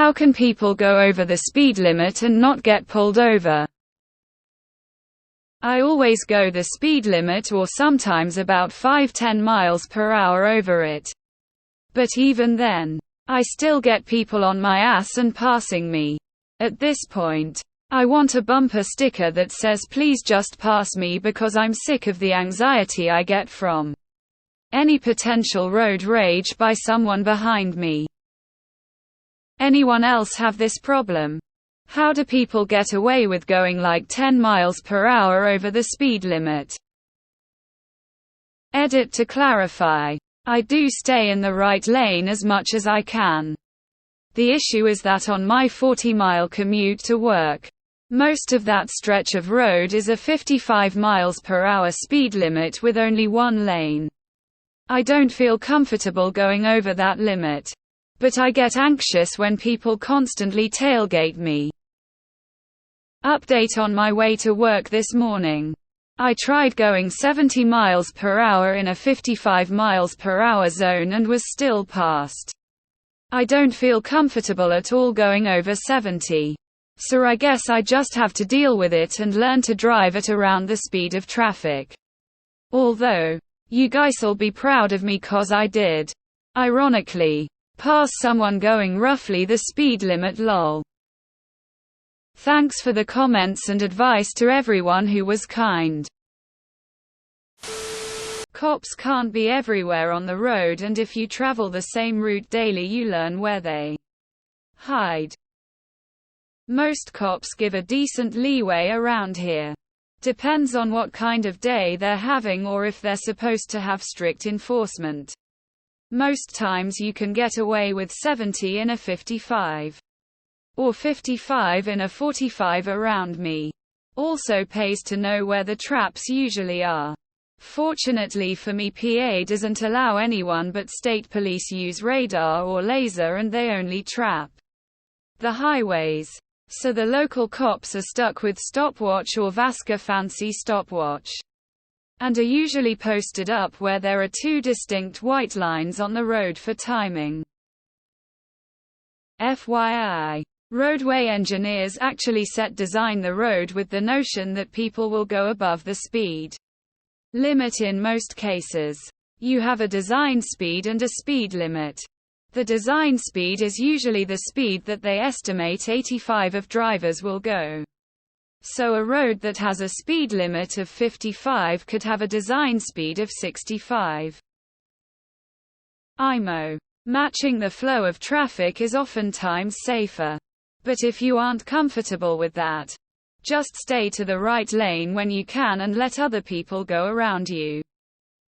How can people go over the speed limit and not get pulled over? I always go the speed limit or sometimes about 5–10 miles per hour over it. But even then, I still get people on my ass and passing me. At this point, I want a bumper sticker that says please just pass me because I'm sick of the anxiety I get from any potential road rage by someone behind me. Anyone else have this problem? How do people get away with going like 10 miles per hour over the speed limit? Edit to clarify. I do stay in the right lane as much as I can. The issue is that on my 40-mile commute to work, most of that stretch of road is a 55 miles per hour speed limit with only one lane. I don't feel comfortable going over that limit. But I get anxious when people constantly tailgate me. Update on my way to work this morning. I tried going 70 miles per hour in a 55 miles per hour zone and was still passed. I don't feel comfortable at all going over 70. So I guess I just have to deal with it and learn to drive at around the speed of traffic. Although, you guys'll be proud of me 'cause I did, ironically, pass someone going roughly the speed limit lol. Thanks for the comments and advice to everyone who was kind. Cops can't be everywhere on the road, and if you travel the same route daily you learn where they hide. Most cops give a decent leeway around here. Depends on what kind of day they're having or if they're supposed to have strict enforcement. Most times you can get away with 70 in a 55. Or 55 in a 45 around me. Also pays to know where the traps usually are. Fortunately for me, PA doesn't allow anyone but state police use radar or laser, and they only trap the highways. So the local cops are stuck with stopwatch or Vasca fancy stopwatch. And are usually posted up where there are two distinct white lines on the road for timing. FYI. Roadway engineers actually design the road with the notion that people will go above the speed limit in most cases. You have a design speed and a speed limit. The design speed is usually the speed that they estimate 85% of drivers will go. So a road that has a speed limit of 55 could have a design speed of 65. IMO. Matching the flow of traffic is oftentimes safer. But if you aren't comfortable with that, just stay to the right lane when you can and let other people go around you.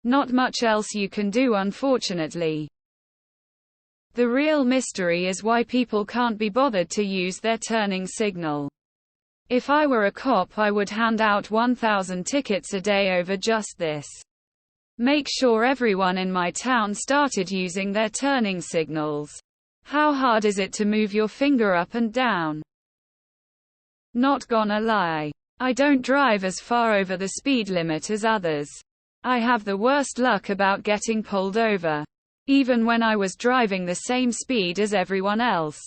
Not much else you can do, unfortunately. The real mystery is why people can't be bothered to use their turning signal. If I were a cop, I would hand out 1,000 tickets a day over just this. Make sure everyone in my town started using their turning signals. How hard is it to move your finger up and down? Not gonna lie. I don't drive as far over the speed limit as others. I have the worst luck about getting pulled over. Even when I was driving the same speed as everyone else.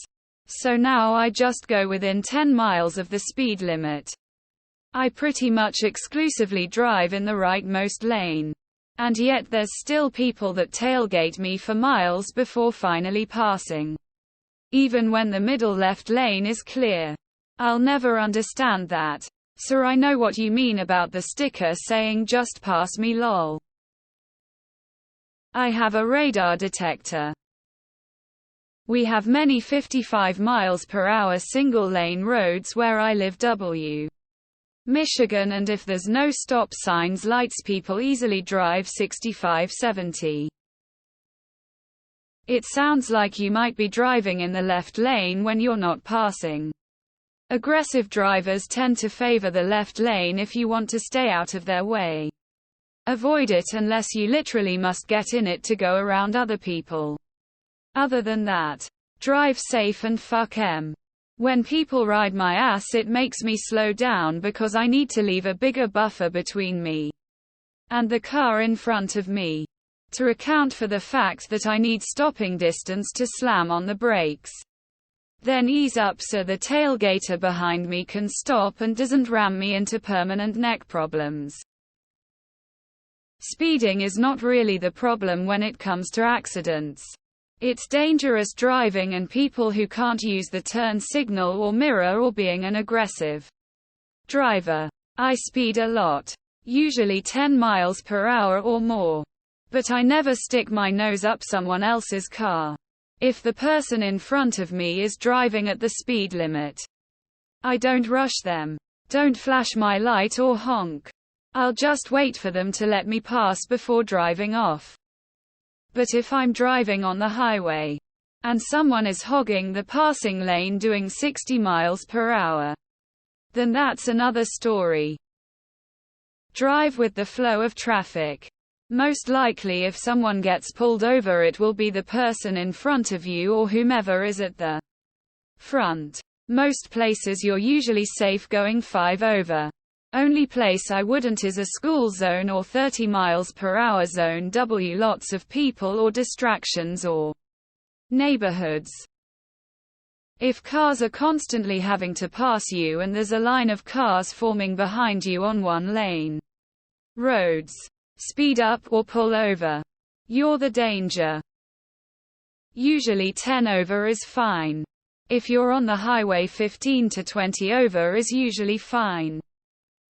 So now I just go within 10 miles of the speed limit. I pretty much exclusively drive in the rightmost lane. And yet there's still people that tailgate me for miles before finally passing. Even when the middle left lane is clear. I'll never understand that. So I know what you mean about the sticker saying just pass me lol. I have a radar detector. We have many 55 miles per hour single-lane roads where I live, Michigan, and if there's no stop signs lights, people easily drive 65–70. It sounds like you might be driving in the left lane when you're not passing. Aggressive drivers tend to favor the left lane if you want to stay out of their way. Avoid it unless you literally must get in it to go around other people. Other than that, drive safe and fuck 'em. When people ride my ass, it makes me slow down because I need to leave a bigger buffer between me and the car in front of me to account for the fact that I need stopping distance to slam on the brakes. Then ease up so the tailgater behind me can stop and doesn't ram me into permanent neck problems. Speeding is not really the problem when it comes to accidents. It's dangerous driving and people who can't use the turn signal or mirror or being an aggressive driver. I speed a lot. Usually 10 miles per hour or more. But I never stick my nose up someone else's car. If the person in front of me is driving at the speed limit, I don't rush them. Don't flash my light or honk. I'll just wait for them to let me pass before driving off. But if I'm driving on the highway, and someone is hogging the passing lane doing 60 miles per hour, then that's another story. Drive with the flow of traffic. Most likely if someone gets pulled over it will be the person in front of you or whomever is at the front. Most places you're usually safe going 5 over. Only place I wouldn't is a school zone or 30 miles per hour zone W. Lots of people or distractions or neighborhoods. If cars are constantly having to pass you and there's a line of cars forming behind you on one lane roads, speed up or pull over. You're the danger. Usually 10 over is fine. If you're on the highway 15 to 20 over is usually fine.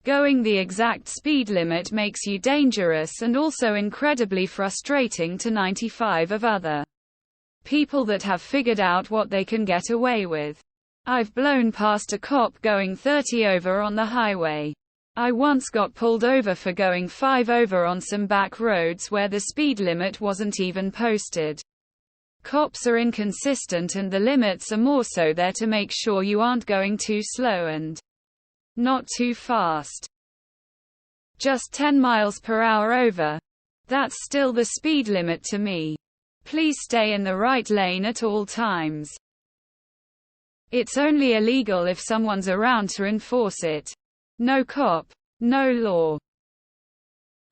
Going the exact speed limit makes you dangerous and also incredibly frustrating to 95 of other people that have figured out what they can get away with. I've blown past a cop going 30 over on the highway. I once got pulled over for going 5 over on some back roads where the speed limit wasn't even posted. Cops are inconsistent and the limits are more so there to make sure you aren't going too slow and not too fast. Just 10 miles per hour over. That's still the speed limit to me. Please stay in the right lane at all times. It's only illegal if someone's around to enforce it. No cop, no law.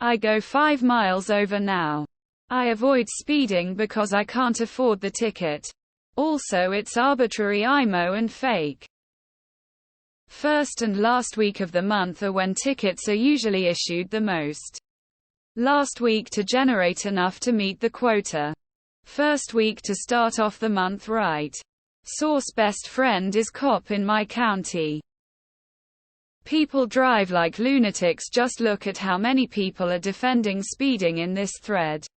I go 5 miles over now. I avoid speeding because I can't afford the ticket. Also it's arbitrary IMO and fake. First and last week of the month are when tickets are usually issued the most. Last week to generate enough to meet the quota. First week to start off the month right. Source: best friend is cop in my county. People drive like lunatics. Just look at how many people are defending speeding in this thread.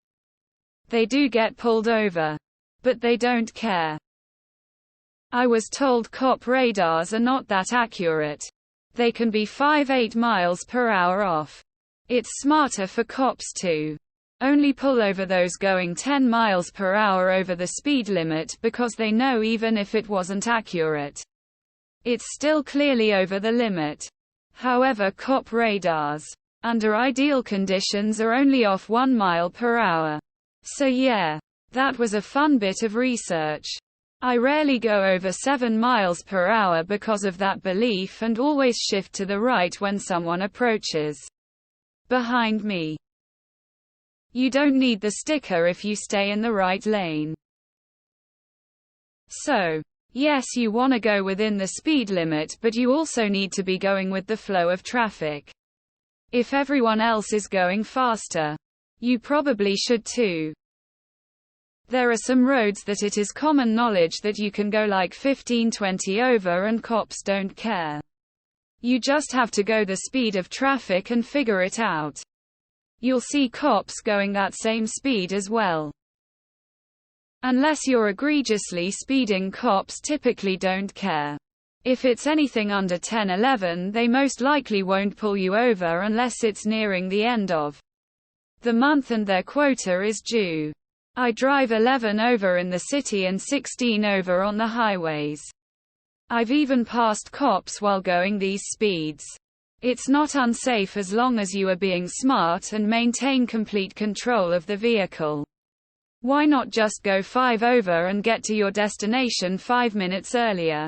They do get pulled over. But they don't care. I was told cop radars are not that accurate. They can be 5-8 miles per hour off. It's smarter for cops to only pull over those going 10 miles per hour over the speed limit because they know even if it wasn't accurate, it's still clearly over the limit. However, cop radars, under ideal conditions, are only off 1 mile per hour. So yeah, that was a fun bit of research. I rarely go over 7 miles per hour because of that belief and always shift to the right when someone approaches behind me. You don't need the sticker if you stay in the right lane. So, yes, you want to go within the speed limit, but you also need to be going with the flow of traffic. If everyone else is going faster, you probably should too. There are some roads that it is common knowledge that you can go like 15-20 over and cops don't care. You just have to go the speed of traffic and figure it out. You'll see cops going that same speed as well. Unless you're egregiously speeding, cops typically don't care. If it's anything under 10-11, they most likely won't pull you over unless it's nearing the end of the month and their quota is due. I drive 11 over in the city and 16 over on the highways. I've even passed cops while going these speeds. It's not unsafe as long as you are being smart and maintain complete control of the vehicle. Why not just go 5 over and get to your destination 5 minutes earlier?